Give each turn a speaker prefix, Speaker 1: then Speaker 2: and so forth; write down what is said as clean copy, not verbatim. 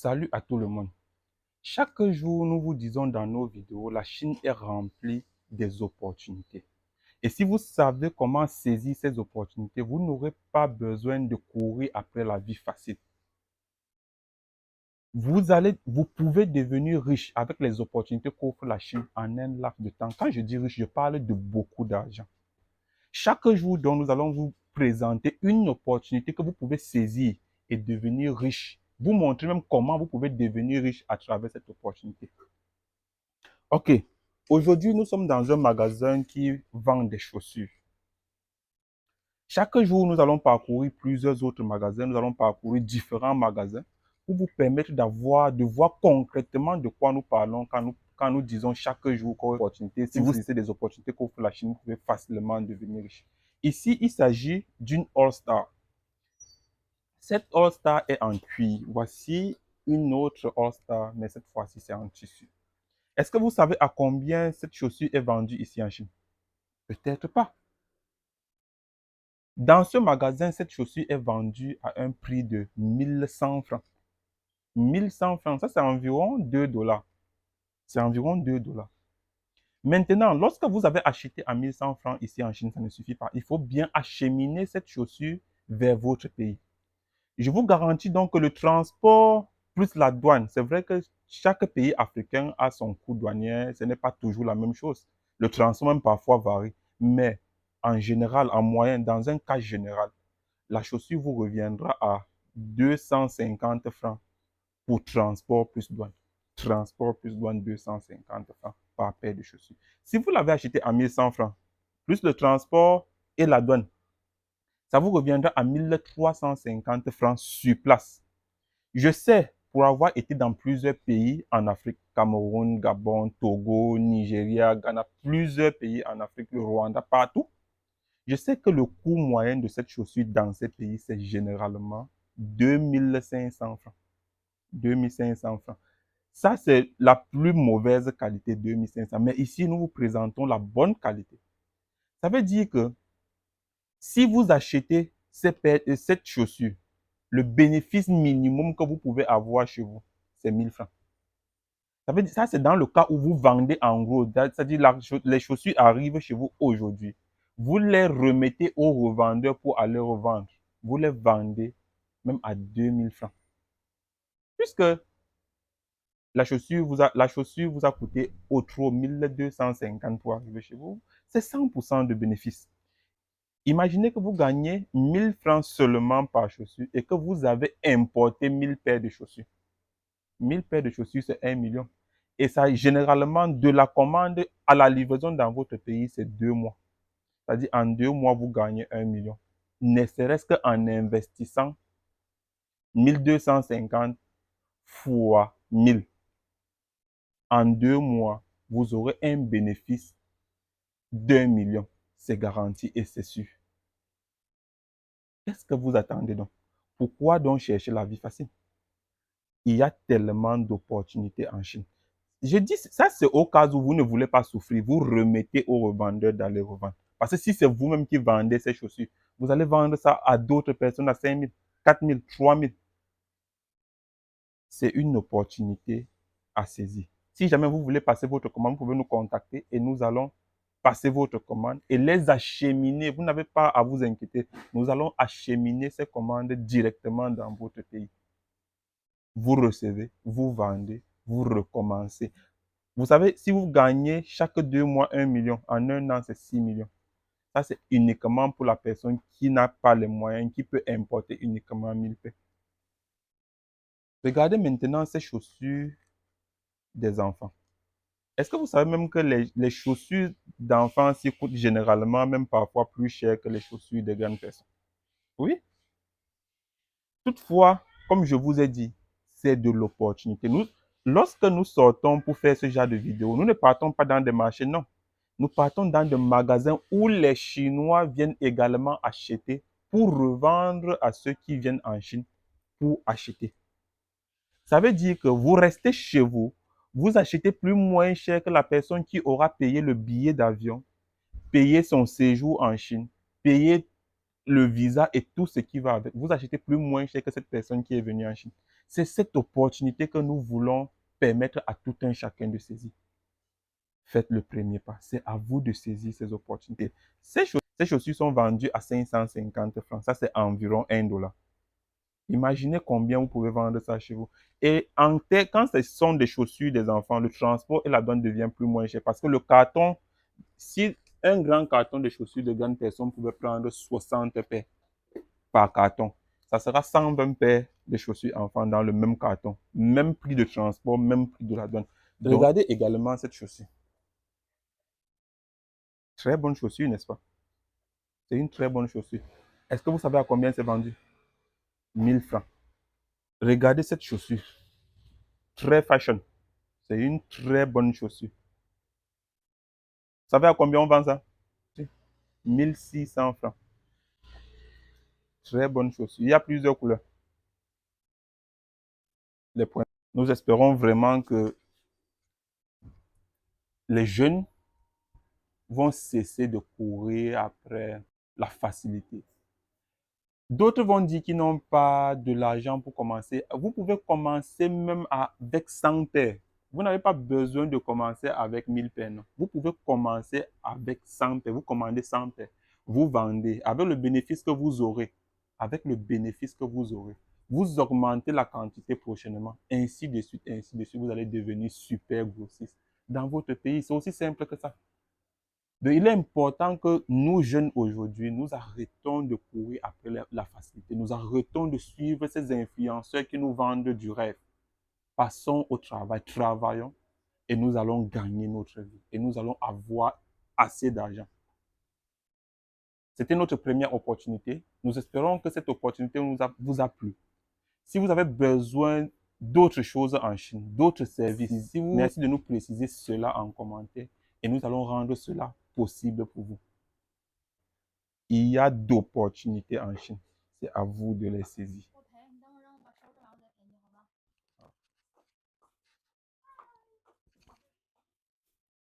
Speaker 1: Salut à tout le monde. Chaque jour, nous vous disons dans nos vidéos, la Chine est remplie des opportunités. Et si vous savez comment saisir ces opportunités, vous n'aurez pas besoin de courir après la vie facile. Vous pouvez devenir riche avec les opportunités qu'offre la Chine en un laps de temps. Quand je dis riche, je parle de beaucoup d'argent. Chaque jour, donc, nous allons vous présenter une opportunité que vous pouvez saisir et devenir riche. Vous montrer même comment vous pouvez devenir riche à travers cette opportunité. Ok, aujourd'hui, nous sommes dans un magasin qui vend des chaussures. Chaque jour, nous allons parcourir plusieurs autres magasins, nous allons parcourir différents magasins pour vous permettre de voir concrètement de quoi nous parlons quand nous disons chaque jour qu'une opportunité. Si vous saisissez des opportunités qu'offre la Chine, vous pouvez facilement devenir riche. Ici, il s'agit d'une All-Star. Cette All-Star est en cuir. Voici une autre All-Star, mais cette fois-ci, c'est en tissu. Est-ce que vous savez à combien cette chaussure est vendue ici en Chine? Peut-être pas. Dans ce magasin, cette chaussure est vendue à un prix de 1100 francs. 1100 francs, ça c'est environ 2 dollars. C'est environ 2 dollars. Maintenant, lorsque vous avez acheté à 1100 francs ici en Chine, ça ne suffit pas. Il faut bien acheminer cette chaussure vers votre pays. Je vous garantis donc que le transport plus la douane, c'est vrai que chaque pays africain a son coût douanier, ce n'est pas toujours la même chose. Le transport même parfois varie, mais en général, en moyenne, dans un cas général, la chaussure vous reviendra à 250 francs pour transport plus douane. Transport plus douane, 250 francs par paire de chaussures. Si vous l'avez acheté à 1100 francs, plus le transport et la douane, ça vous reviendra à 1350 francs sur place. Je sais, pour avoir été dans plusieurs pays en Afrique, Cameroun, Gabon, Togo, Nigeria, Ghana, plusieurs pays en Afrique, le Rwanda, partout, je sais que le coût moyen de cette chaussure dans ces pays, c'est généralement 2500 francs. 2500 francs. Ça, c'est la plus mauvaise qualité, 2500. Mais ici, nous vous présentons la bonne qualité. Ça veut dire que si vous achetez cette chaussure, le bénéfice minimum que vous pouvez avoir chez vous, c'est 1000 francs. Ça veut dire, ça, c'est dans le cas où vous vendez en gros. C'est-à-dire, les chaussures arrivent chez vous aujourd'hui. Vous les remettez au revendeur pour aller revendre. Vous les vendez même à 2000 francs. Puisque la chaussure vous a coûté au trop 1250 pour arriver chez vous, c'est 100% de bénéfice. Imaginez que vous gagnez 1000 francs seulement par chaussure et que vous avez importé 1000 paires de chaussures. 1000 paires de chaussures, c'est 1 million. Et ça, généralement, de la commande à la livraison dans votre pays, c'est 2 mois. C'est-à-dire, en 2 mois, vous gagnez 1 million. Ne serait-ce qu'en investissant 1250 fois 1000. En 2 mois, vous aurez un bénéfice d'1 million. C'est garanti et c'est sûr. Qu'est-ce que vous attendez donc? Pourquoi donc chercher la vie facile? Il y a tellement d'opportunités en Chine. Je dis, ça c'est au cas où vous ne voulez pas souffrir, vous remettez au revendeur d'aller revendre. Parce que si c'est vous-même qui vendez ces chaussures, vous allez vendre ça à d'autres personnes à 5 000, 4 000, 3 000. C'est une opportunité à saisir. Si jamais vous voulez passer votre commande, vous pouvez nous contacter et nous allons passer votre commande et les acheminer. Vous n'avez pas à vous inquiéter. Nous allons acheminer ces commandes directement dans votre pays. Vous recevez, vous vendez, vous recommencez. Vous savez, si vous gagnez chaque 2 mois 1 million, en un an, c'est 6 millions. Ça, c'est uniquement pour la personne qui n'a pas les moyens, qui peut importer uniquement 1000 paires. Regardez maintenant ces chaussures des enfants. Est-ce que vous savez même que les chaussures d'enfants s'y coûtent généralement, même parfois plus cher que les chaussures de grandes personnes? Oui. Toutefois, comme je vous ai dit, c'est de l'opportunité. Lorsque nous sortons pour faire ce genre de vidéo, nous ne partons pas dans des marchés, non. Nous partons dans des magasins où les Chinois viennent également acheter pour revendre à ceux qui viennent en Chine pour acheter. Ça veut dire que vous restez chez vous, vous achetez plus moins cher que la personne qui aura payé le billet d'avion, payé son séjour en Chine, payé le visa et tout ce qui va avec. Vous achetez plus moins cher que cette personne qui est venue en Chine. C'est cette opportunité que nous voulons permettre à tout un chacun de saisir. Faites le premier pas. C'est à vous de saisir ces opportunités. Ces chaussures sont vendues à 550 francs. Ça, c'est environ 1 dollar. Imaginez combien vous pouvez vendre ça chez vous. Et quand ce sont des chaussures des enfants, le transport et la douane devient plus moins cher parce que le carton, si un grand carton de chaussures de grande personne pouvait prendre 60 paires par carton, ça sera 120 paires de chaussures enfants dans le même carton. Même prix de transport, même prix de la douane. Donc, regardez également cette chaussure. Très bonne chaussure, n'est-ce pas? C'est une très bonne chaussure. Est-ce que vous savez à combien c'est vendu? 1000 francs. Regardez cette chaussure. Très fashion. C'est une très bonne chaussure. Vous savez à combien on vend ça? 1600 francs. Très bonne chaussure. Il y a plusieurs couleurs. Les points. Nous espérons vraiment que les jeunes vont cesser de courir après la facilité. D'autres vont dire qu'ils n'ont pas de l'argent pour commencer. Vous pouvez commencer même avec 100 paires. Vous n'avez pas besoin de commencer avec 1000 paires. Non. Vous pouvez commencer avec 100 paires. Vous commandez 100 paires. Vous vendez avec le bénéfice que vous aurez. Avec le bénéfice que vous aurez. Vous augmentez la quantité prochainement. Ainsi de suite, ainsi de suite. Vous allez devenir super grossiste. Dans votre pays, c'est aussi simple que ça. Donc, il est important que nous, jeunes aujourd'hui, nous arrêtons de courir après la facilité. Nous arrêtons de suivre ces influenceurs qui nous vendent du rêve. Passons au travail, travaillons et nous allons gagner notre vie. Et nous allons avoir assez d'argent. C'était notre première opportunité. Nous espérons que cette opportunité vous a plu. Si vous avez besoin d'autres choses en Chine, d'autres services, merci de nous préciser cela en commentaire et nous allons rendre cela possible pour vous. Il y a d'opportunités en Chine. C'est à vous de les saisir.